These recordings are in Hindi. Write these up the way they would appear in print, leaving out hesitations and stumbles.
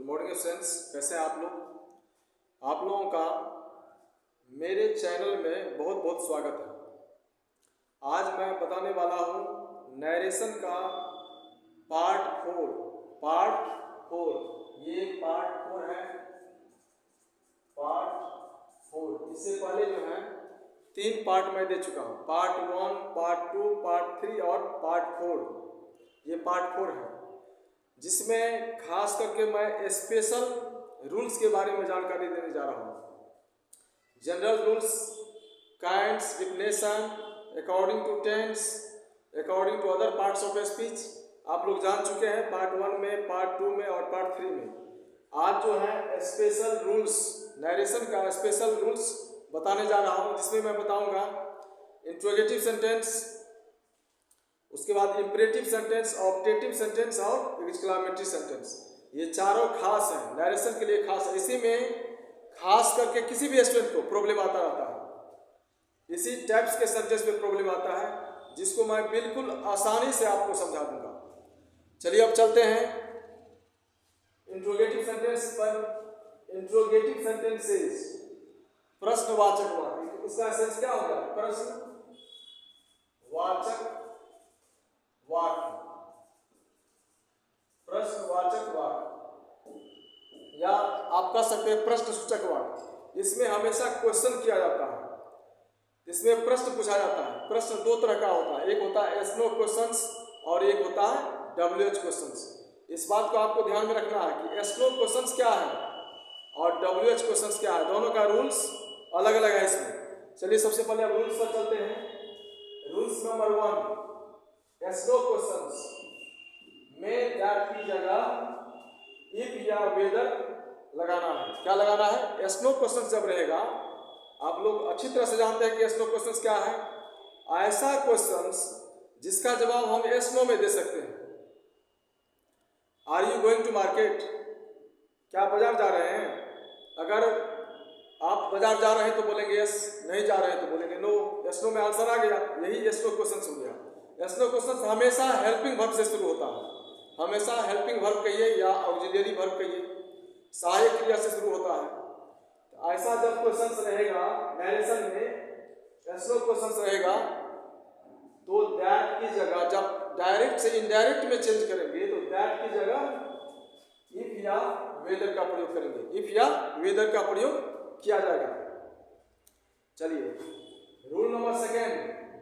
गुड मॉर्निंग फ्रेंड्स, कैसे हैं आप लोग। आप लोगों का मेरे चैनल में बहुत बहुत स्वागत है। आज मैं बताने वाला हूँ नरेशन का पार्ट 4। ये पार्ट 4 है। पार्ट 4 इससे पहले जो है 3 पार्ट मैं दे चुका हूँ। पार्ट 1, पार्ट 2, पार्ट 3 और पार्ट 4। ये पार्ट 4 है, जिसमें खास करके मैं स्पेशल रूल्स के बारे में जानकारी देने जा रहा हूँ। General rules, kinds, definition, according to tense, according to other parts of speech आप लोग जान चुके हैं पार्ट 1 में, पार्ट 2 में और पार्ट 3 में। आज जो है स्पेशल रूल्स, नरेशन का स्पेशल रूल्स बताने जा रहा हूँ, जिसमें मैं बताऊँगा इंट्रोगेटिव सेंटेंस, उसके बाद इंपरेटिव सेंटेंस, ऑब्जेक्टिव सेंटेंस और एक्सक्लेमेटरी सेंटेंस। ये चारों खास हैं, नरेशन के लिए खास है। इसी में खास करके किसी भी स्टूडेंट को प्रॉब्लम आता रहता है, इसी टाइप्स के सेंटेंस में प्रॉब्लम आता है, जिसको मैं बिल्कुल आसानी से आपको समझा दूंगा। चलिए अब चलते हैं इंट्रोगेटिव सेंटेंस पर। इंट्रोगेटिव सेंटेंसेस प्रश्नवाचक वाक्य, इसका सेंस क्या होगा? प्रश्नवाचक वाक्य, प्रश्नवाचक वाक्य, या आप कह सकते हैं प्रश्नसूचक वाक्य। इसमें हमेशा क्वेश्चन किया जाता है, इसमें प्रश्न पूछा जाता है। प्रश्न दो तरह का होता है, एक होता है एस नो क्वेश्चंस और एक होता है WH क्वेश्चंस। इस बात को आपको ध्यान में रखना है कि एस नो क्वेश्चंस क्या है और WH क्वेश्चंस क्या है, दोनों का रूल्स अलग अलग है इसमें। चलिए सबसे पहले अब रूल्स पर चलते हैं। Rules number 1, yes no questions में दैट की जगह इफ या वेदर लगाना है। क्या लगाना है? एस नो क्वेश्चन जब रहेगा, आप लोग अच्छी तरह से जानते हैं कि एस नो क्वेश्चन क्या है। ऐसा क्वेश्चन जिसका जवाब हम एस नो में दे सकते हैं। Are you going to market? क्या बाजार जा रहे हैं? अगर आप बाजार जा रहे हैं तो बोलेंगे यस, नहीं जा रहे हैं तो बोलेंगे नो। एस नो में आंसर आ गया, यही एस नो क्वेश्चन हो गया। एस नो क्वेश्चन हमेशा हेल्पिंग वर्ब से शुरू होता है, हमेशा हेल्पिंग वर्ब कहिए या ऑक्सिलरी वर्ब कहिए, सहायक क्रिया से शुरू होता है। तो ऐसा जब क्वेश्चन रहेगा नरेशन में, एस नो क्वेश्चन रहेगा, तो दैट की जगह जब डायरेक्ट से इनडायरेक्ट में चेंज करेंगे तो दैट की जगह इफ या वेदर का प्रयोग करेंगे। इफ या वेदर का प्रयोग किया जाएगा। चलिए रूल नंबर 2,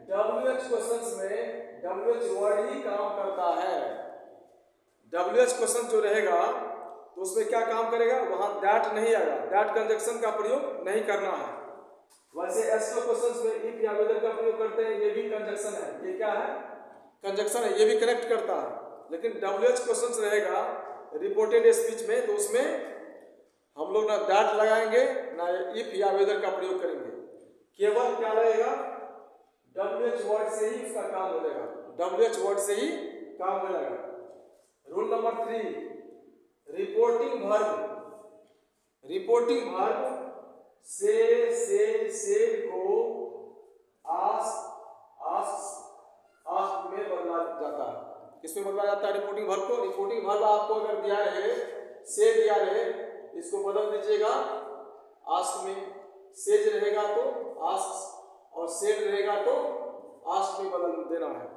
WH क्वेश्चंस में WH वर्ड ही काम करता है। WH क्वेश्चन जो रहेगा तो उसमें क्या काम करेगा? वहां दैट नहीं आएगा, दैट कंजक्शन का प्रयोग नहीं करना है। वैसे एस नो क्वेश्चंस में इफ या वेदर का प्रयोग करते हैं, ये भी कंजक्शन है। ये क्या है? कंजक्शन है, ये भी कनेक्ट करता है। लेकिन WH क्वेश्चंस रहेगा रिपोर्टेड स्पीच में, तो उसमें हम लोग ना दैट लगाएंगे ना इफ या वेदर का प्रयोग करेंगे। केवल क्या लगेगा? WH वर्ड से ही उसका काम हो जाएगा, WH वर्ड से ही काम हो जाएगा। Rule number 3, reporting verb. Reporting verb से को आस्क में बदला जाता है। किसमें बदला जाता है रिपोर्टिंग वर्ब को? रिपोर्टिंग वर्ब आपको अगर दिया रहे, से दिया रहे, इसको बदल दीजिएगा आस्क में। सेज रहेगा तो आस्क और सेड रहेगा तो आस्क में बदल देना है।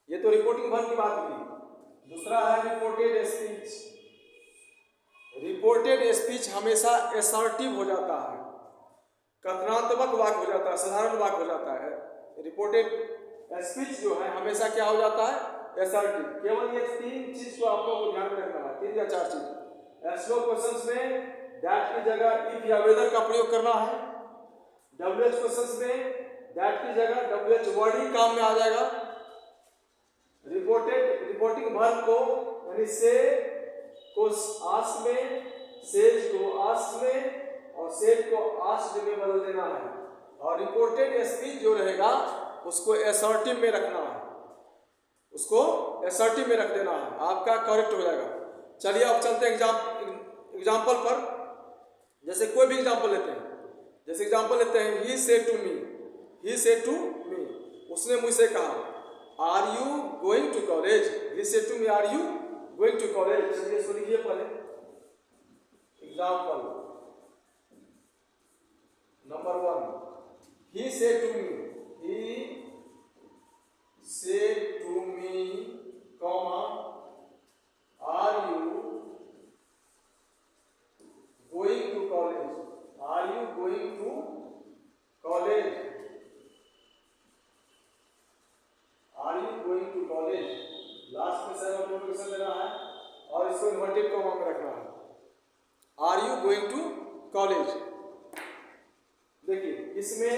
ये तो रिपोर्टिंग वर्ब की बात हुई। दूसरा है रिपोर्टेड स्पीच। रिपोर्टेड स्पीच हमेशा असर्टिव हो जाता है, कथनात्मक वाक्य हो जाता है, साधारण वाक्य हो जाता है। रिपोर्टेड स्पीच जो है हमेशा क्या हो जाता है? असर्टिव। केवल ये 3 चीज को आप लोगों को ध्यान में रखना है, 3 या 4 चीज। एस नो क्वेश्चंस में दैट की जगह इफ या वेदर का प्रयोग करना है। WH क्वेश्चंस में दैट की जगह WH वर्ड ही काम में आ जाएगा। रिपोर्टिंग वर्ब को यानी से को आस्क में, सेज को आस्क में और सेड को आस्क्ड में बदल देना है। और रिपोर्टेड स्पीच जो रहेगा उसको असर्टिव में रखना है, उसको असर्टिव में रख देना है, आपका करेक्ट हो जाएगा। चलिए अब चलते हैं एग्जाम्पल पर। जैसे कोई भी एग्जाम्पल लेते हैं, जैसे एग्जाम्पल लेते हैं he said to me, he said to me, उसने मुझसे कहा are you going to college? He said to me are you going to college, चलिए इसको लिखिए पहले। Example number 1, he said to me, he said to me, comma, are you going to college? Are you going to college? Are you going to college? Last में सर नोटिफिकेशन देना है और इसको इन्वर्टेड कॉमा में रखना है। Are you going to college? देखिए इसमें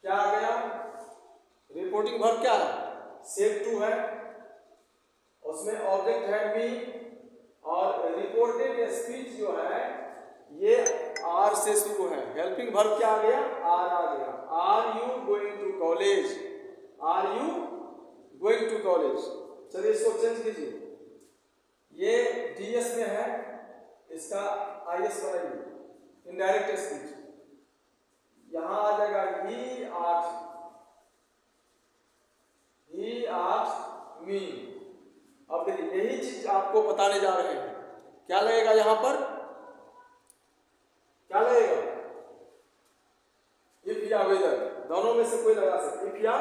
क्या आ गया, रिपोर्टिंग वर्ब क्या है, सेड टू है, उसमें ऑब्जेक्ट है मी, और रिपोर्टेड स्पीच जो है ये आर से शुरू है। हेल्पिंग वर्ब क्या आ गया, आर आ गया। Are you going to college, are you going to college. चलिए इसको चेंज कीजिए, ये डीएस में है, इसका आईएस बनाइए, इनडायरेक्ट स्पीच। यहां आ जाएगा he asked me। अब देखिए यही चीज आपको बताने जा रहे हैं, क्या लगेगा यहां पर, क्या लगेगा, इफ या वेदर, दोनों में से कोई लगा सकते, इफ या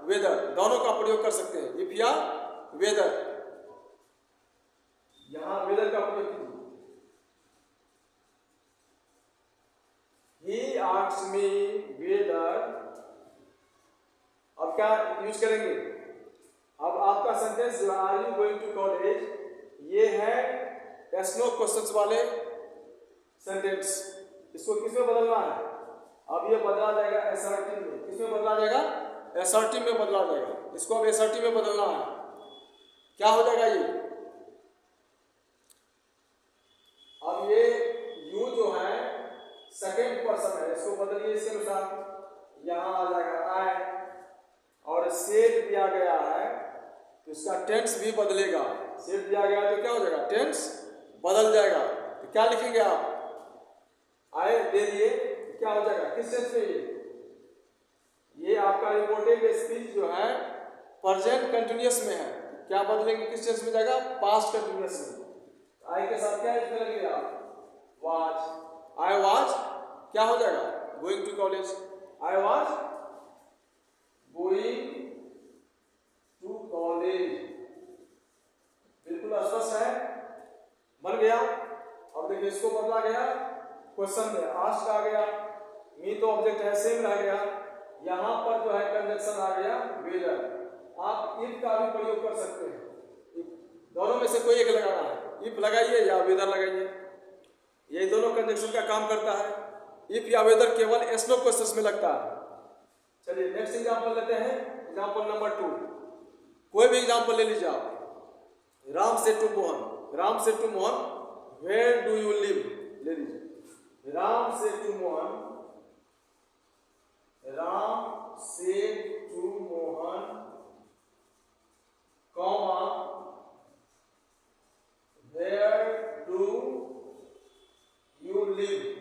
वेदर दोनों का प्रयोग कर सकते हैं, इफ या वेदर। यहां वेदर का प्रयोग कीजिए, he asked me whether, अब क्या यूज करेंगे, अब आपका सेंटेंस जो are you going to college, ये है यस नो क्वेश्चंस वाले सेंटेंस। इसको किस में बदलना है, अब ये बदला जाएगा एसर्टिव में। किस में बदला जाएगा, एसर्टिव में बदला जाएगा। इसको अब एसर्टिव में बदलना है, क्या हो जाएगा ये, अब ये यू जो है सेकेंड पर्सन है, इसको बदलिए इसके अनुसार। यहां आ जाएगा आई, और सेड दिया गया है तो इसका टेंस भी बदलेगा। सेड दिया गया तो क्या हो जाएगा, टेंस बदल जाएगा। तो क्या लिखेंगे आप, आए दे दिए, क्या हो जाएगा, किस टेंस में, ये आपका रिपोर्टेड स्पीच जो है प्रेजेंट कंटिन्यूअस में है, क्या बदलेंगे, किस टेंस में जाएगा, पास्ट कंटिन्यूअस में। आई के साथ क्या यूज करेंगे आप, वाज। आई वाज क्या हो जाएगा, going to college, I was going to college. बिल्कुल स्पष्ट है, बन गया। अब देखिए इसको बदला गया, क्वेश्चन में आस्क आ गया, मी तो ऑब्जेक्ट है सेम रह गया, यहां पर जो है कंजक्शन आ गया वेदर। आप इफ का भी प्रयोग कर सकते हैं, दोनों में से कोई एक लगाना है, इफ लगाइए या वेदर लगाइए, ये दोनों कंजक्शन का काम करता है। इफ या वेदर केवल एसनो क्वेश्चंस में लगता है। चलिए नेक्स्ट एग्जांपल लेते हैं, एग्जांपल नंबर 2। कोई भी एग्जांपल ले लीजिए आप। Ram says to Mohan, Ram says to Mohan where do you live, ले लीजिए। Ram says to Mohan, Ram says to Mohan, comma where do you live.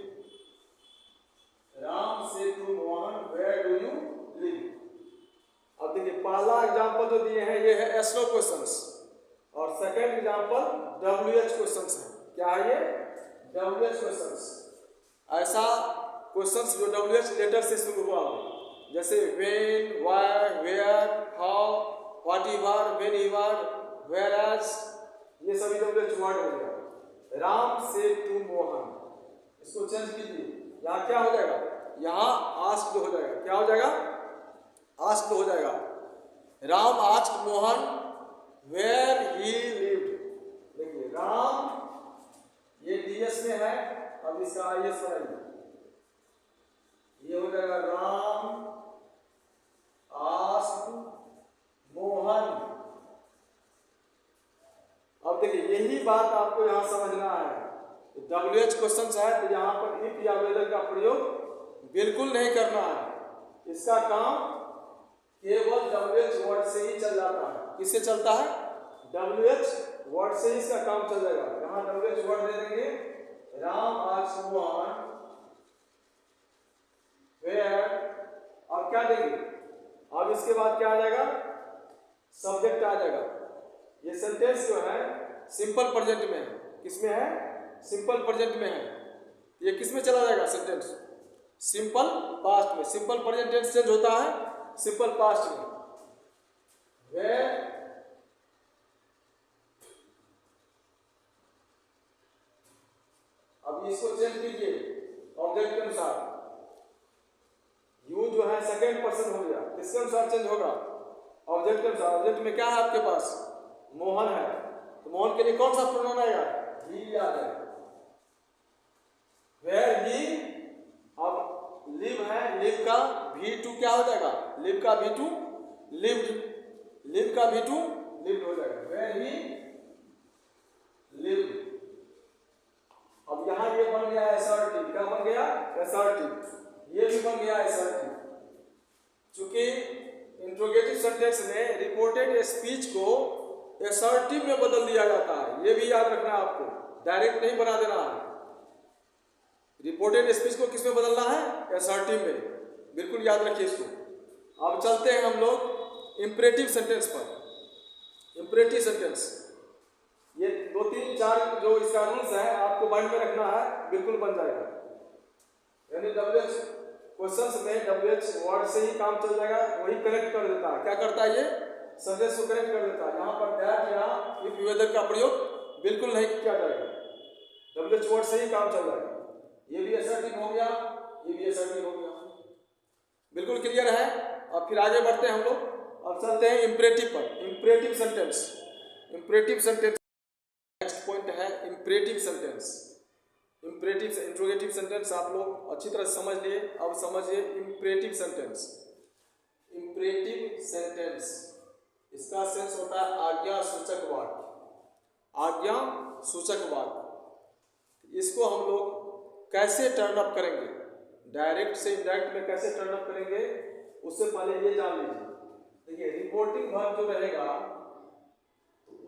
Ram says to Mohan where do you live. अब देखिए पहला एग्जांपल जो दिए हैं ये है एसनो क्वेश्चंस, और सेकंड एग्जांपल डब्ल्यूएच क्वेश्चंस है। क्या है ये, डब्ल्यूएच क्वेश्चंस। ऐसा क्वेश्चंस जो डब्ल्यूएच लेटर से शुरू हुआ हो, जैसे when, why, where, how, whatever, whenever, whereas, ये सभी डब्ल्यूएच वर्ड हो गया। राम से टू मोहन, इसको चेंज कीजिए, यहाँ क्या हो जाएगा, यहाँ आस्क्ड हो जाएगा। क्या हो जाएगा, आस्क्ड हो जाएगा। Ram asked Mohan where he lived. देखिए राम ये डीएस में है, अब इसका आईएस बनाइए, ये हो जाएगा राम आस्क्ड मोहन। अब देखिए यही बात आपको यहां समझना है, डब्ल्यूएच क्वेश्चन है तो यहां पर इफ या वेदर का प्रयोग बिल्कुल नहीं करना है। इसका काम केवल डब्ल्यूएच वर्ड से ही चल जाता है। किससे चलता है, डब्ल्यूएच वर्ड से ही इसका काम चल जाएगा। यहां डब्ल्यूएच वर्ड दे देंगे, राम आस्क्ड मोहन वेयर, अब क्या देंगे, अब इसके बाद क्या आ जाएगा, सब्जेक्ट आ जाएगा। ये सेंटेंस जो है सिंपल प्रेजेंट में है। किसमें है? सिंपल प्रेजेंट में है। ये किस में चला जाएगा सेंटेंस? सिंपल पास्ट में। सिंपल प्रेजेंट टेंस चेंज होता है सिंपल पास्ट में। वेयर अब इसको चेंज कीजिए ऑब्जेक्ट के अनुसार। यू जो है सेकंड पर्सन हो गया, किसके अनुसार चेंज होगा? ऑब्जेक्ट के अनुसार। ऑब्जेक्ट में क्या है आपके पास? मोहन है, तो मोहन के लिए कौन सा प्रोनाउन आएगा? ही आ जाएगा। वेयर ही, अब लिव है, लिव का V2 क्या हो जाएगा? लिव का V2 लिव्ड, लिव का V2 लिव्ड हो जाएगा। Where he lived. अब यहां ये बन गया एसर्टिव। क्या बन गया? एसर्टिव। ये भी बन गया एसर्टिव। चूंकि इंट्रोगेटिव सेंटेंस में रिपोर्टेड स्पीच को एसर्टिव में बदल दिया जाता है, ये भी याद रखना है आपको, डायरेक्ट नहीं बना देना है। रिपोर्टेड स्पीच को किस में बदलना है? एसर्टिव में। बिल्कुल याद रखिए इसको। अब चलते हैं हम लोग इंपरेटिव सेंटेंस पर। इंपरेटिव सेंटेंस ये 2-3-4 जो इसका रूल्स है आपको माइंड में रखना है, बिल्कुल बन जाएगा। यानी WH क्वेश्चंस में WH वर्ड से ही काम चल जाएगा, वही कनेक्ट कर देता है। क्या करता है ये? सेंटेंस को कनेक्ट कर देता है। यहाँ पर दैट या इफ वेदर का प्रयोग बिल्कुल नहीं किया जाएगा, WH वर्ड से ही काम चल जाएगा। ये भी असर्टिव हो गया, ये भी असर्टिव हो गया। बिल्कुल क्लियर है। अब फिर आगे बढ़ते हैं हम लोग। अब चलते हैं इंपरेटिव पर। Imperative sentence. Imperative sentence next point है imperative sentence. Imperative interrogative sentence आप लोग अच्छी तरह समझ लिए। अब समझिए इंपरेटिव सेंटेंस। इंपरेटिव सेंटेंस इसका सेंस होता है आज्ञा सूचक वाक्य। आज्ञा सूचक वाक्य। इसको हम लोग कैसे टर्न अप करेंगे, डायरेक्ट से इनडायरेक्ट में कैसे टर्न अप करेंगे, उससे पहले ये जान लीजिए। देखिए रिपोर्टिंग वर्ब जो रहेगा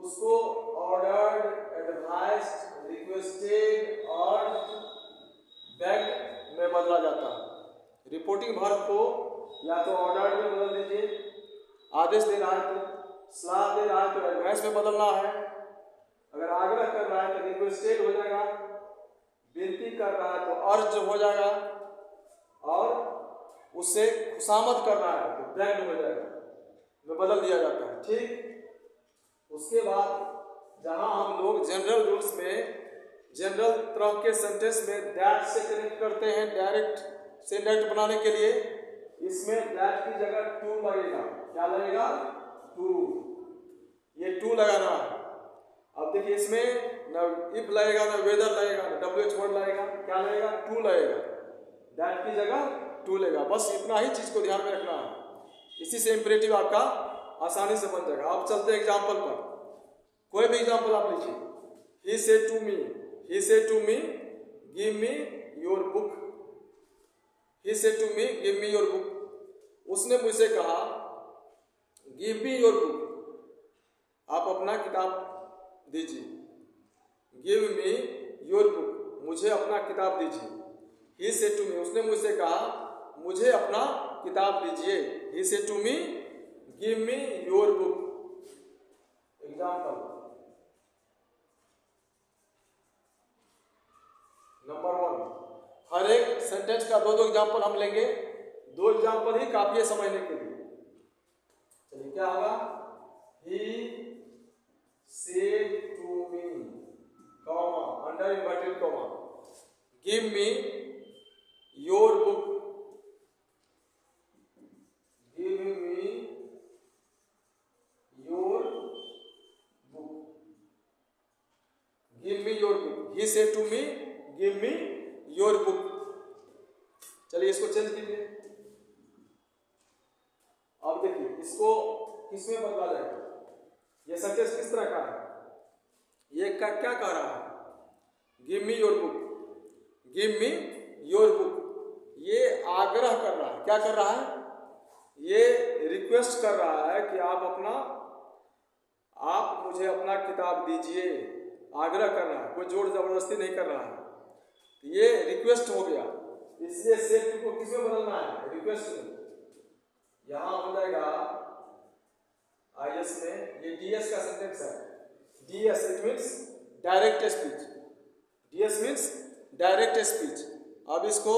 उसको ordered, advised, requested, urged, bagged में बदला जाता है। रिपोर्टिंग वर्ब को या तो ऑर्डर्ड में बदल दीजिए, आदेश दे रहा है तो, सलाह दे रहा है तो एडवाइस में बदलना है, अगर आग्रह कर रहा है तो रिक्वेस्टेड हो जाएगा, विनती कर रहा है तो अर्ज हो जाएगा, और उससे खुशामद कर रहा है तो बेग्ड हो जाएगा, में बदल दिया जाता है। ठीक। उसके बाद जहां हम लोग जनरल रूल्स में जनरल तरह के सेंटेंस में दैट से कनेक्ट करते हैं डायरेक्ट से इनडायरेक्ट बनाने के लिए, इसमें दैट की जगह टू लगेगा। क्या लगेगा? टू। ये टू लगाना है। अब देखिए इसमें न इफ लगेगा, न वेदर लगेगा, न WH वर्ड लगेगा। क्या लगेगा? टू लगेगा। दैट की जगह टू लगेगा। बस इतना ही चीज को ध्यान में रखना है। इसी से इंपरेटिव आपका आसानी से बन जाएगा। अब चलते हैं एग्जाम्पल पर। कोई भी एग्जाम्पल आप लीजिए। He said to me, he said to me, give me your book. He said to me, give me your book. उसने मुझसे कहा, give me your book. आप अपना किताब दीजिए। Give me your book. मुझे अपना किताब दीजिए। He said to me, उसने मुझसे कहा, मुझे अपना किताब दीजिए। He said to me, give me your book. Example number 1। हर एक सेंटेंस का 2-2 एग्जाम्पल हम लेंगे। 2 एग्जाम्पल ही काफी है समझने के लिए। चलिए क्या होगा? He said to me, comma, under inverted comma, give me your book. Give me your book. Give me your book. He said to me, give me your book. चलिए इसको चेंज कीजिए। अब देखिए इसको किसमें बदला जाएगा। ये सेंटेंस किस तरह का है? ये क्या कह रहा है? Give me your book. Give me your book. ये आग्रह कर रहा है। क्या कर रहा है? ये रिक्वेस्ट कर रहा है कि आप मुझे अपना किताब दीजिए। आग्रह कर रहा है, कोई जोर जबरदस्ती नहीं कर रहा है। ये रिक्वेस्ट हो गया। इसलिए सेट को किसमें बदलना है? रिक्वेस्ट में। यहां हो जाएगा IS में, ये DS का सेंटेंस है। DS it means direct speech, DS means direct speech. अब इसको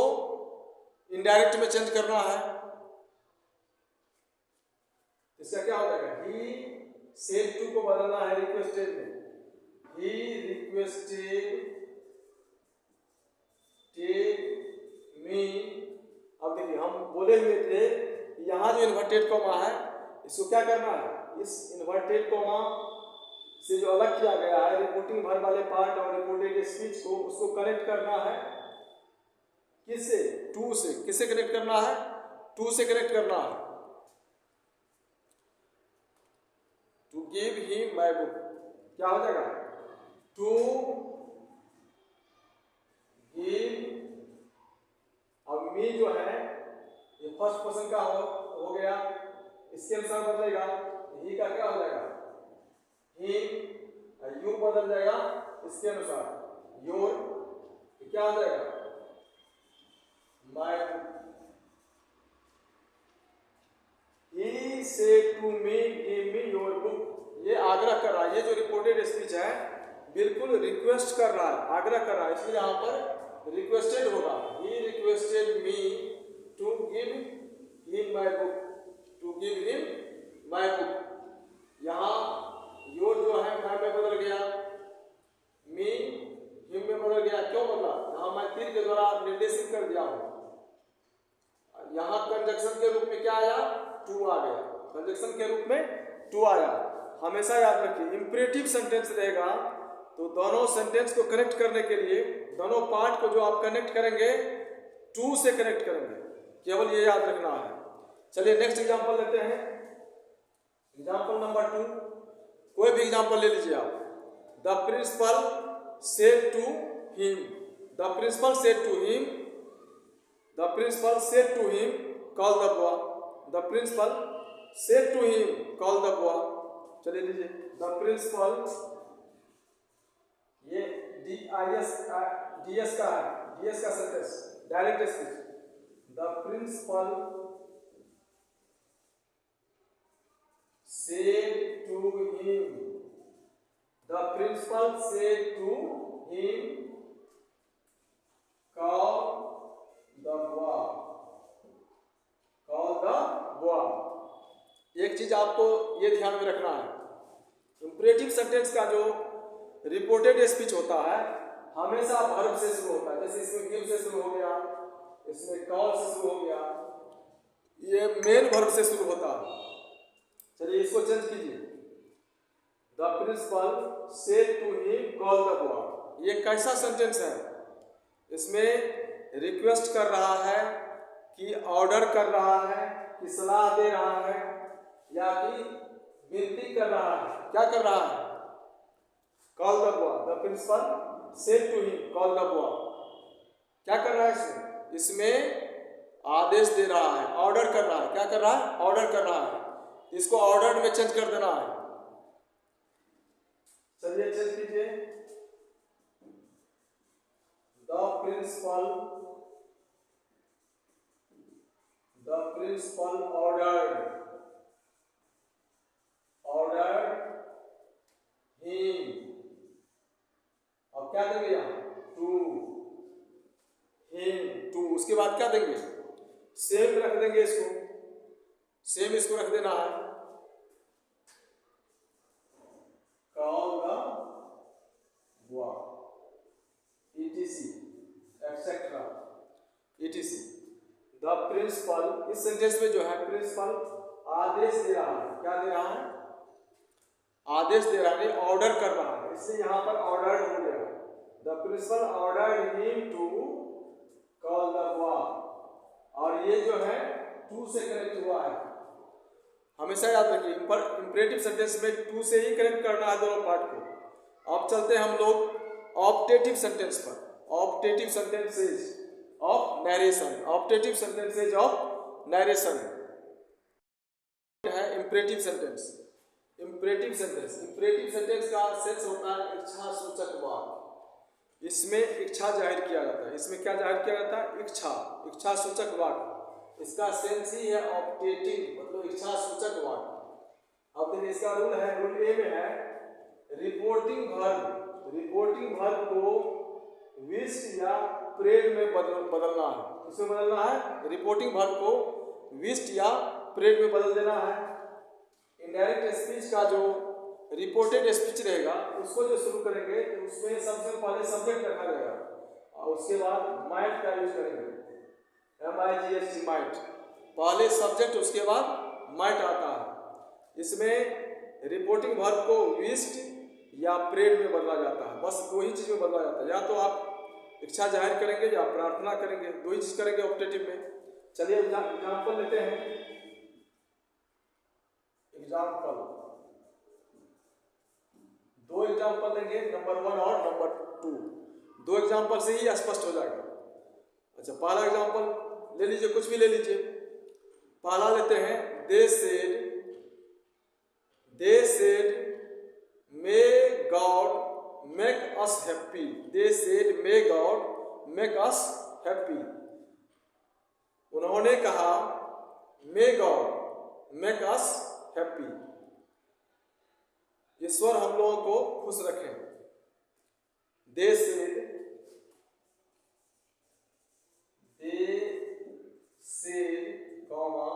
इनडायरेक्ट में चेंज करना है, इसका क्या हो जाएगा? ही सेड टू को बदलना है रिक्वेस्टेड में, ही रिक्वेस्टेड मी। अब देखिए हम बोले हुए थे यहाँ जो इन्वर्टेड कॉमा है इसको क्या करना है? इस इन्वर्टेड कॉमा से जो अलग किया गया है रिपोर्टिंग वर्ब वाले पार्ट और रिपोर्टेड स्पीच को, उसको कनेक्ट करना है किससे? टू से। किससे कनेक्ट करना है? टू से कनेक्ट करना है। To give him my book, क्या हो जाएगा? टू गिव, अब मी जो है ये फर्स्ट पर्सन का हो गया, इसके अनुसार बदलेगा, ही का क्या हो जाएगा? ही, यू बदल जाएगा इसके अनुसार, योर क्या हो जाएगा? My. He said to me give me your book, ये आग्रह कर रहा है, ये जो रिपोर्टेड स्पीच है बिल्कुल रिक्वेस्ट कर रहा है, आग्रह कर रहा है, इसलिए यहाँ पर रिक्वेस्टेड होगा। He requested me to give him my book, to give him my book. यहाँ योर जो है माय में बदल गया, मी हिम में बदल गया। क्यों बदला? यहाँ मैं तीर के द्वारा निर्देशित कर दिया हूँ। यहाँ कंजक्शन के रूप में क्या आया? टू आ गया, कंजक्शन के रूप में टू आया। हमेशा याद रखिए इंपरेटिव सेंटेंस रहेगा तो दोनों सेंटेंस को कनेक्ट करने के लिए दोनों पार्ट को जो आप कनेक्ट करेंगे टू से कनेक्ट करेंगे, केवल ये याद रखना है। चलिए नेक्स्ट एग्जांपल लेते हैं, एग्जांपल नंबर 2। कोई भी एग्जांपल ले लीजिए आप। The principal said to him, the principal said to him, the principal said to him call the boy, the principal said to him call the boy. चलिए लीजिए, द प्रिंसिपल, ये DS का है, DS का sentence direct speech. The principal said to him, the principal said to him call the boy, call the boy। एक चीज आपको ये ध्यान में रखना है, इंपरेटिव सेंटेंस का जो रिपोर्टेड स्पीच होता है हमेशा वर्ब से शुरू होता है। जैसे इसमें गिव से शुरू हो गया, इसमें कॉल से शुरू हो गया, ये मेन वर्ब से शुरू होता है। चलिए इसको चेंज कीजिए, the principal said to him call the boy. ये कैसा सेंटेंस है? इसमें रिक्वेस्ट कर रहा है कि ऑर्डर कर रहा है कि सलाह दे रहा है या कि विनती कर रहा है। क्या कर रहा है? Call the boy, the principal said to him call the boy. क्या कर रहा है इसमें? इसमें आदेश दे रहा है, ऑर्डर कर रहा है। क्या कर रहा है? ऑर्डर कर रहा है। इसको ऑर्डर में चेंज कर देना है। चलिए चेंज कीजिए, द प्रिंसिपल ऑर्डर्ड हिम। अब क्या देंगे यहाँ? To him, to. उसके बाद क्या देंगे? सेम रख देंगे, इसको सेम इसको रख देना है, call the boy, etc etcetera etc। The principal, इस सेंटेंस में जो है प्रिंसिपल आदेश दे रहा है। क्या दे रहा है? आदेश दे रहा है, ऑर्डर कर रहा है, इसलिए यहाँ पर ऑर्डर्ड हो गया। The principal ordered him to call the boy, और ये जो है टू से कनेक्ट हुआ है। हमेशा याद रखिए इंपरेटिव सेंटेंस में टू से ही कनेक्ट करना है दोनों पार्ट को। अब चलते हैं हम लोग ऑप्टेटिव सेंटेंस पर। Optative sentences of narration, optative sentences of narration है इंपरेटिव सेंटेंस। इंपरेटिव सेंटेंस का सेंस होता है इच्छा सूचक वाक्य। इसमें इच्छा जाहिर किया जाता है। इसमें क्या जाहिर किया जाता है? इच्छा सूचक वाक्य। इसका सेंस ही है ऑप्टेटिव, मतलब इच्छा सूचक वाक्य। अब देखिए इसका रूल है, रूल ए में है रिपोर्टिंग वर्ब को विश्ड या प्रेड में बदलना है। उसमें बदलना है, रिपोर्टिंग वर्ब को विश्ड या प्रेड में बदल देना है। इनडायरेक्ट स्पीच का जो रिपोर्टेड स्पीच रहेगा उसको जो शुरू करेंगे तो उसमें सबसे पहले सब्जेक्ट रखा जाएगा और उसके बाद माइट का यूज करेंगे, MIGHT माइट, पहले सब्जेक्ट उसके बाद माइट आता है। इसमें रिपोर्टिंग वर्ब को विश्ड या प्रेड में बदला जाता है, बस दो ही चीज में बदला जाता है, या तो आप इच्छा जाहिर करेंगे या प्रार्थना करेंगे, दो ही चीज करेंगे ऑप्टेटिव में। चलिए एग्जाम्पल लेते हैं। दो एग्जाम्पल लेंगे, नंबर 1 और नंबर 2। दो एग्जाम्पल से ही स्पष्ट हो जाएगा। अच्छा, पहला एग्जाम्पल ले लीजिए, कुछ भी ले लीजिए। पहला लेते हैं, they said may God make us happy. They said may God make us happy. उन्होंने कहा may God make us happy, ईश्वर हम लोगों को खुश रखें। They said comma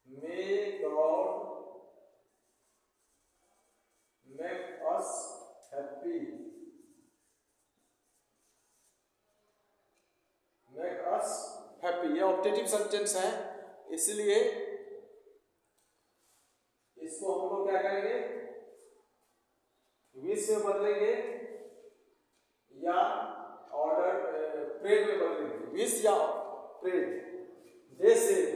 may God make us happy, make us happy. यह ऑप्टेटिव सेंटेंस है, इसलिए इसको हम लोग क्या करेंगे, विश में बदलेंगे या ऑर्डर प्रेड में बदलेंगे, विश या prayed. They said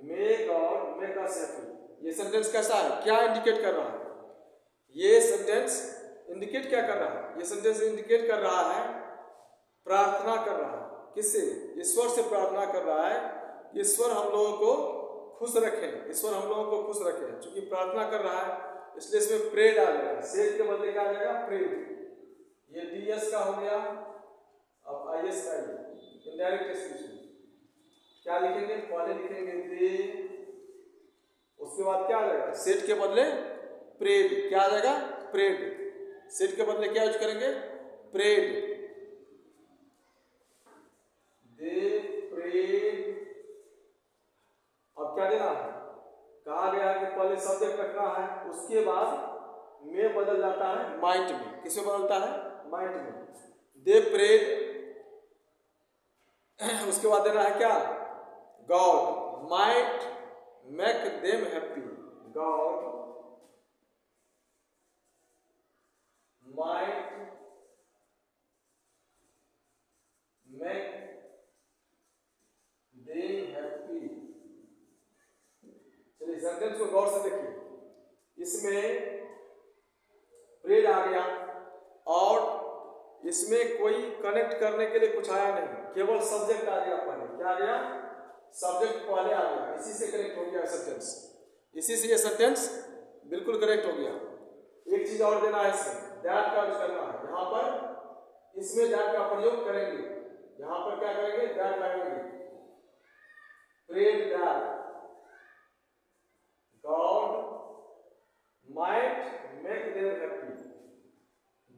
may God make us happy. ये सेंटेंस कैसा है, क्या इंडिकेट कर रहा है? ये सेंटेंस इंडिकेट क्या कर रहा है? ये सेंटेंस इंडिकेट कर रहा है, प्रार्थना कर रहा है। किससे? ईश्वर से प्रार्थना कर रहा है, ईश्वर हम लोगों को खुश रखें, ईश्वर हम लोगों को खुश रखें। चूंकि प्रार्थना कर रहा है इसलिए इसमें प्रेड आ जाएगा, सेड के बदले क्या आ जाएगा, प्रेड। ये DS का हो गया, अब IS का ये इनडायरेक्ट स्पीच में क्या लिखेंगे, पहले लिखेंगे दे, उसके बाद क्या आ जाएगा, सेड के बदले प्रेड। क्या आ जाएगा, प्रेड। सेड के बदले क्या यूज करेंगे, प्रेड। दे प्रेड। अब क्या देना है, कहा गया कि पहले सब्जेक्ट रखना है, उसके बाद में बदल जाता है माइट में। किसमें बदलता है, माइट में। दे प्रेड, उसके बाद देना है क्या, God might make them happy. God might make them happy. चलिए सेंटेंस को गौर से देखिए, इसमें प्रेड आ गया और इसमें कोई कनेक्ट करने के लिए कुछ आया नहीं, केवल सब्जेक्ट आ गया पहले। क्या आ गया, सब्जेक्ट पहले आ गया, इसी से कनेक्ट हो गया सेंटेंस, इसी से ये सेंटेंस बिल्कुल कनेक्ट हो गया। एक चीज और देना है, इसमें दैट का यूज करना है। यहां पर इसमें दैट का प्रयोग करेंगे, यहां पर क्या करेंगे, दैट लगाएंगे। Prayed that God might make them happy.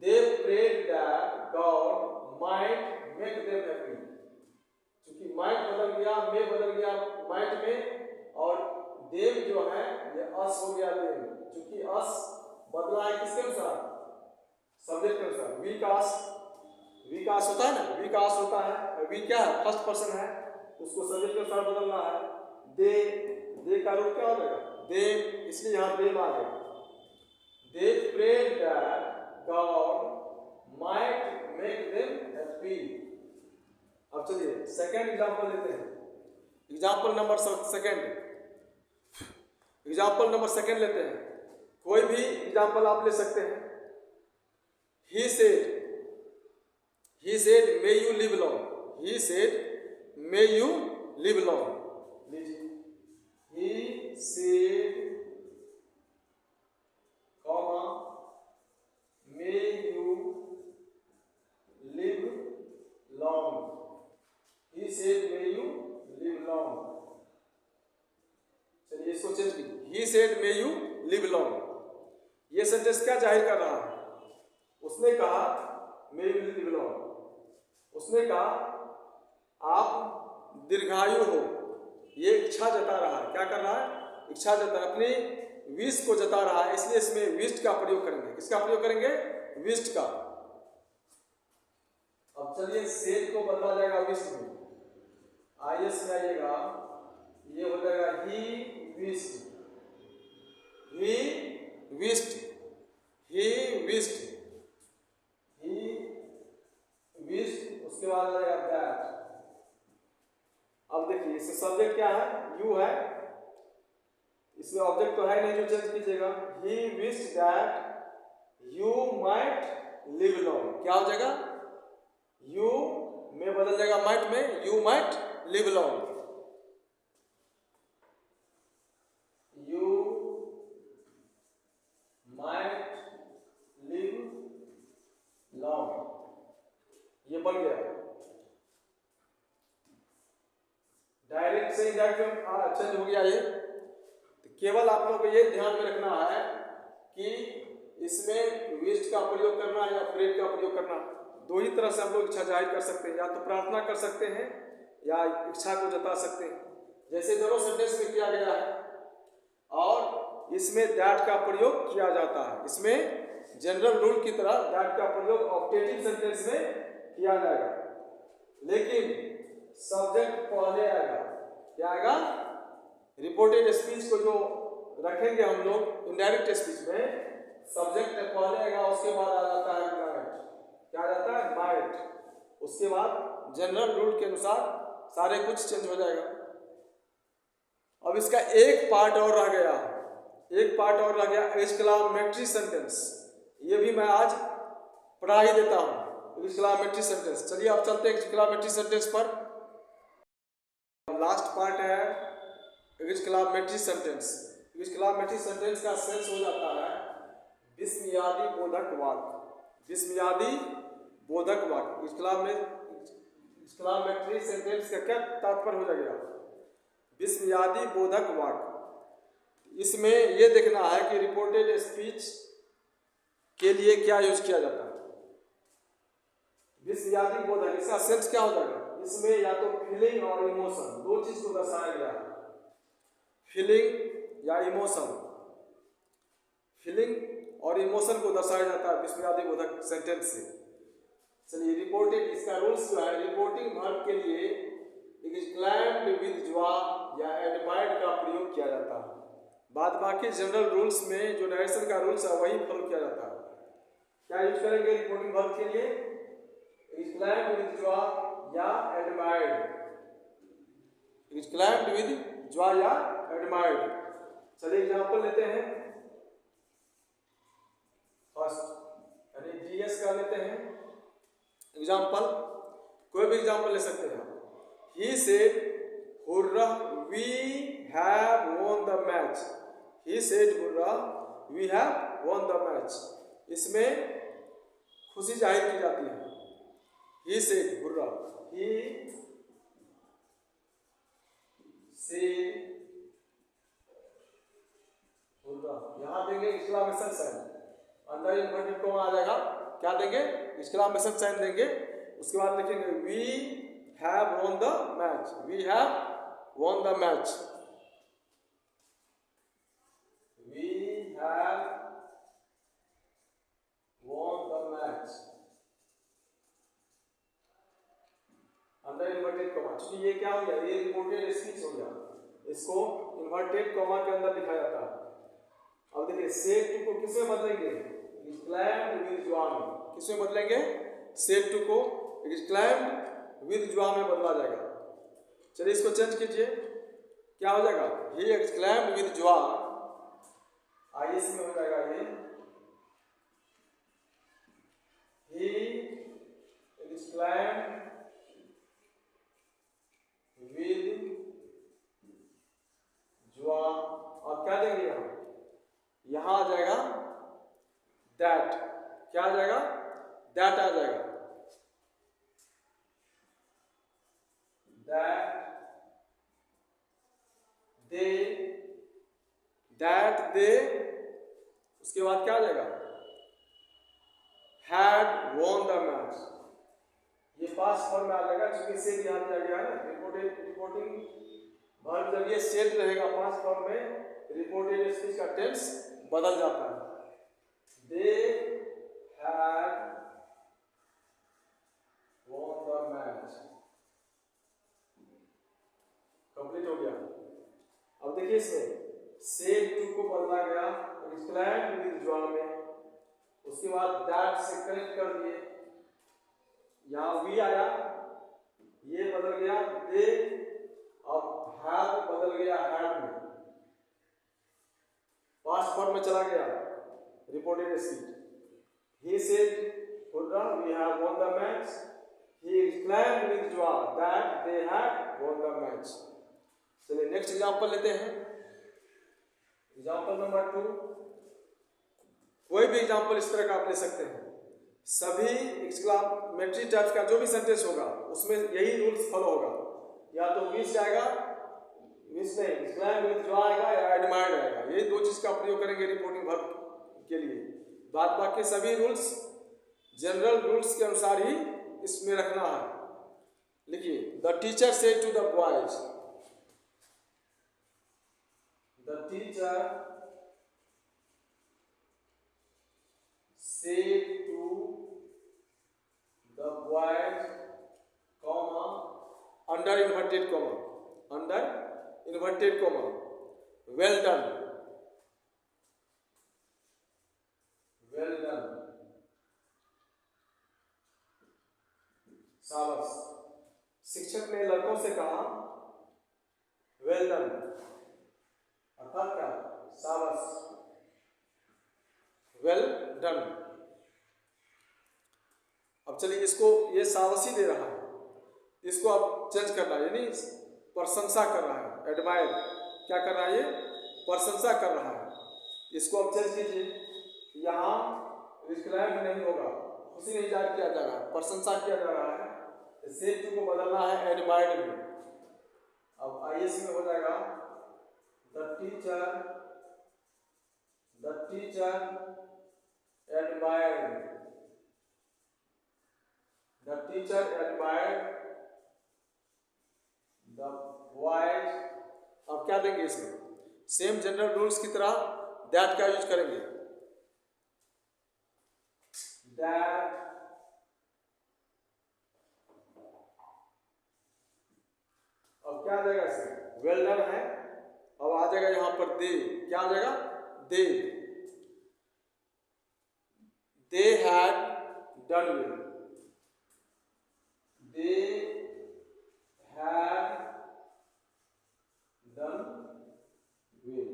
They prayed that God might make them happy. क्योंकि माइट बदल गया, में बदल गया माइट में, और देव जो है ये अस हो गया देव। क्योंकि अस बदला है किसके अनुसार, सब्जेक्ट के अनुसार। विकास होता है ना, विकास होता है, वी क्या है, फर्स्ट पर्सन है, उसको सब्जेक्ट के अनुसार बदलना है। दे का रूप क्या हो जाएगा, देव, इसलिए यहां देव आ गया। They prayed that God might make them happy. अब चलिए सेकंड एग्जांपल लेते हैं, एग्जांपल नंबर सेकंड लेते हैं। कोई भी एग्जांपल आप ले सकते हैं। He said may you live long। He said may you live long। लीजिए, He said comma may you live long। He said may you live long। चलिए इसको चेंज कीजिए, He said may you live long। कर रहा है? उसने कहा मे यू लिव लॉन्ग, उसने कहा आप दीर्घायु हो, ये इच्छा जता रहा है। क्या कर रहा है? इच्छा जता, अपनी विश को जता रहा है, इसलिए इसमें विश्ड का प्रयोग करेंगे। किसका प्रयोग करेंगे? विश्ड का। अब चलिए सेड को बदला जाएगा विश्ड में, आईएस में आइएगा, ये हो जाएगा he wished, he wished, he wished, he wished, उसके बाद आ जाएगा दैट। अब देखिए इससे सब्जेक्ट क्या है? यू है, इसमें ऑब्जेक्ट तो है नहीं जो चेंज कीजिएगा। He wished that you might live long, क्या हो जाएगा? यू में बदल जाएगा माइट में, you might live long, you might live long, ये बन गया। डायरेक्ट से इंडायरेक्ट चेंज हो गया ये। तो केवल आप लोगों को ये ध्यान में रखना है कि इसमें विश्ड का प्रयोग करना या प्रेड का प्रयोग करना, दो ही तरह से हम लोग इच्छा जाहिर कर सकते हैं, या तो प्रार्थना कर सकते हैं या इच्छा को जता सकते हैं, जैसे दोनों सेंटेंस में किया गया है। और इसमें दैट का प्रयोग किया जाता है, इसमें जनरल रूल की तरह दैट का प्रयोग ऑप्टेटिव सेंटेंस में किया जाएगा, लेकिन सब्जेक्ट पहले आएगा। क्या आएगा? रिपोर्टेड स्पीच को जो रखेंगे हम लोग इनडायरेक्ट स्पीच में, सब्जेक्ट पहले आएगा, उसके बाद आ जाता है माइट। क्या आ जाता है? माइट। उसके बाद जनरल रूल के अनुसार सारे कुछ चेंज हो जाएगा। अब इसका एक पार्ट और रह गया, एक पार्ट और रह गया, एक्सक्लामेटरी सेंटेंस। ये भी मैं आज पढ़ा ही देता हूँ, एक्सक्लामेटरी सेंटेंस। चलिए अब चलते हैं एक्सक्लामेटरी सेंटेंस पर। लास्ट पार्ट है एक्सक्लामेटरी सेंटेंस। एक्सक्लामेटरी सेंटेंस का सेंस हो जाता है विस्मयादि बोधक वाक्य, विस्मयादि बोधक वाक्य। एक्सक्लामेटरी सेंटेंस का क्या तात्पर्य हो जाएगा? विस्मयादि बोधक वाक्य। इसमें यह देखना है कि रिपोर्टेड स्पीच के लिए क्या यूज किया जाता है। विस्मयादि बोधक, इसका सेंस क्या हो जाएगा? इसमें या तो फीलिंग और इमोशन, दो चीज को दर्शाया गया है, फीलिंग या इमोशन। फीलिंग और इमोशन को दर्शाया जाता है विस्मयादि बोधक सेंटेंस से। चलिए रिपोर्टेड, इसका रूल्स जो है, रिपोर्टिंग वर्ब के लिए एक्सक्लेम्ड विद जॉय या एडमायर्ड का प्रयोग किया जाता है। बाद बाकी जनरल रूल्स में जो नरेशन का रूल्स है वही फॉलो किया जाता है। क्या यूज करेंगे रिपोर्टिंग वर्ब के लिए? एक्सक्लेम्ड विद जॉय या एडमायर्ड, एक्सक्लेम्ड विद जॉय या एडमायर्ड। चलिए एग्जांपल लेते हैं। फर्स्ट यानी डीएस का लेते हैं एग्जांपल, कोई भी एग्जांपल ले सकते हैं। He said hurrah we have won the match, he said hurrah we have won the match. इसमें खुशी जाहिर की जाती है। He said hurrah, he said hurrah, यहां देंगे एक्सक्लेमेशन साइन, अंदर इन्वर्टेड कॉमा आ जाएगा। क्या देंगे? एक्सक्लेमेशन साइन देंगे। उसके बाद लिखेंगे we have won the match, we have won the match, we have won the match, अंदर इन्वर्टेड कॉमा। क्योंकि ये क्या हो गया? ये रिपोर्टेड स्पीच हो गया, इसको इन्वर्टेड कॉमा के अंदर लिखा जाता है। अब देखिए सेड टू को किसमें बदलेंगे? एक्सक्लेम्ड विद जॉय में। किसमें बदलेंगे? सेड टू को एक्सक्लेम्ड विद जॉय में बदला जाएगा। चलिए इसको चेंज कीजिए, क्या हो जाएगा? He exclaimed with joy, IS में हो जाएगा ये, ही एक्सक्लेम्ड विद जॉय। अब क्या देंगे हम? यहां आ जाएगा दैट। क्या आ जाएगा? दैट आ जाएगा, दैट दे, उसके बाद क्या आ जाएगा? पास्ट फॉर्म में आ जाएगा, क्योंकि सेट यहाँ दिया गया है ना, रिपोर्टिंग वर्ब जब ये सेट रहेगा पास्ट फॉर्म में, रिपोर्टेड स्पीच का टेंस बदल जाता है। They had won the match, complete हो गया। अब देखिए इसमें सेड टू को बदला गया एक्सप्लेन विद जॉन में, उसके बाद दैट से कनेक्ट कर दिए, यहाँ वी आया, ये बदल गया दे, अब हैव बदल गया हैड में, पास्ट फॉर्म में चला गया reported speech. He said we have won the match, he explained with joy that they had won the match। चलिए नेक्स्ट एग्जांपल लेते हैं, एग्जांपल नंबर 2। कोई भी एग्जांपल इस तरह का आप ले सकते हैं, सभी एक्सक्लेमेटरी टाइप्स का जो भी सेंटेंस होगा उसमें यही रूल्स फॉलो होगा, या तो विश आएगा, विश नहीं एक्सप्लेन विद जॉय आएगा, या एडमायर्ड आएगा, ये दो चीज का प्रयोग करेंगे रिपोर्टिंग वर्ब के लिए। बाद बाकी सभी रूल्स जनरल रूल्स के अनुसार ही इसमें रखना है। लिखिए, the teacher said to the boys, the teacher said to the boys, comma under inverted comma, under inverted comma, well done, well done, शाबाश। शिक्षक ने लड़कों से कहा वेल डन, अर्थात क्या, शाबाश, वेल डन। अब चलिए इसको, ये शाबाशी दे रहा है, इसको आप चेंज करना है, यानी प्रशंसा कर रहा है, एडमायर, क्या कर रहा है, ये प्रशंसा कर रहा है, इसको आप चेंज कीजिए। यहाँ रिक्लाइम नहीं होगा, खुशी नहीं जाहिर किया जा रहा है, प्रशंसा किया जा रहा है, सेड टू को बदलना है एडमायर्ड में। अब आईएस में हो जाएगा the teacher admired, the teacher admired the boys. अब क्या देंगे इसमें, सेम जनरल रूल्स की तरह दैट का यूज करेंगे, दैट, अब क्या आ जाएगा इसमें, वेल डन है, अब आ जाएगा यहां पर दे, क्या आ जाएगा, दे had done well, they had done well,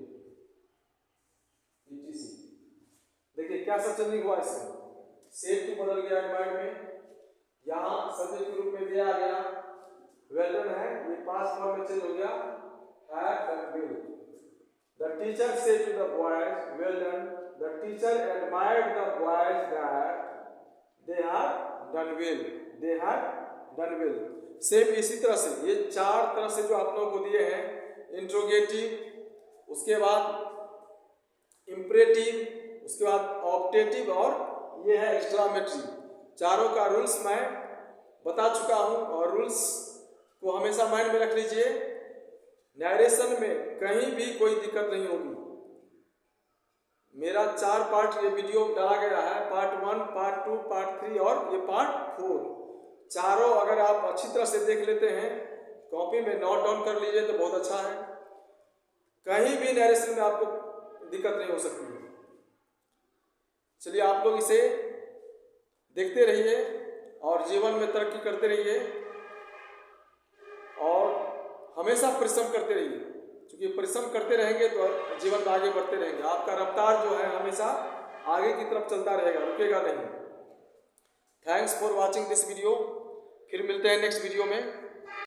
etc। देखिए क्या सब चेंजिंग हुआ इसमें, सेड टू बदल गया एडमायर्ड में, यहां सब्जेक्ट के रूप में दिया गया वेल डन है, ये पास्ट फॉर्म में चेंज हो गया had done well. The teacher said to the boys well done, the teacher admired the boys that they had done well, they had done well. Same इसी तरह से ये चार तरह से जो आप लोगों को दिए हैं, इंट्रोगेटिव, उसके बाद इंपरेटिव, उसके बाद ऑप्टेटिव, और ये है एक्सक्लेमेटरी, चारों का रूल्स मैं बता चुका हूं, और रूल्स को हमेशा माइंड में रख लीजिए, नैरेशन में कहीं भी कोई दिक्कत नहीं होगी। मेरा 4 पार्ट ये वीडियो डाला गया है, पार्ट 1, पार्ट 2, पार्ट 3 और ये पार्ट 4, चारों अगर आप अच्छी तरह से देख लेते हैं, कॉपी में नोट डाउन कर लीजिए तो बहुत अच्छा है, कहीं भी नैरेशन में आपको दिक्कत नहीं हो सकती है। चलिए आप लोग इसे देखते रहिए और जीवन में तरक्की करते रहिए, और हमेशा परिश्रम करते रहिए, क्योंकि परिश्रम करते रहेंगे तो जीवन में आगे बढ़ते रहेंगे, आपका रफ्तार जो है हमेशा आगे की तरफ चलता रहेगा, रुकेगा नहीं। Thanks for watching this video, फिर मिलते हैं नेक्स्ट वीडियो में।